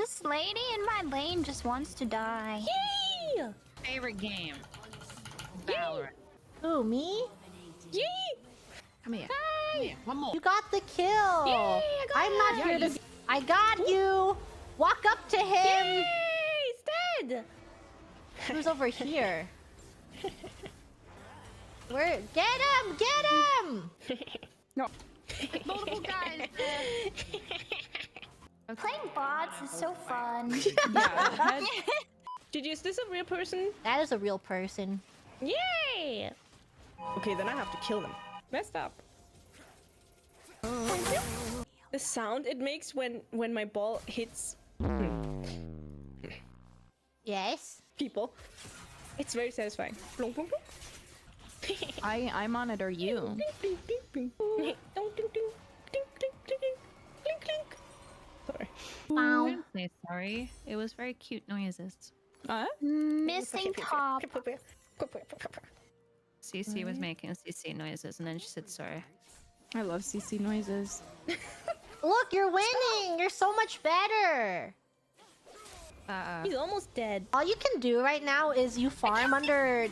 This lady in my lane just wants to die. Yay! Favorite game. Valorant. Who, me? Yay! Come here. Hi! Come here. One more. You got the kill. Yay, I got I'm not it. here Yeah, to. I got you. Walk up to him. Yay! He's dead! Who's over here? Where? Get him! Get him! No. Multiple guys. Playing bots is so fun. Yeah. Gigi, is this a real person? That is a real person. Yay! Okay, then I have to kill them. Messed up. The sound it makes when my ball hits Yes. people, it's very satisfying. Blunk, blunk, blunk. I monitor you. Ding, ding, ding, ding. Dong, ding, ding. Ding, ding, ding, ding. Clink, clink. Sorry. Wow. Say sorry. It was very cute noises. Missing top. CC was making CC noises and then she said sorry. I love CC noises. Look, you're winning. You're so much better. He's almost dead. All you can do right now is you farm under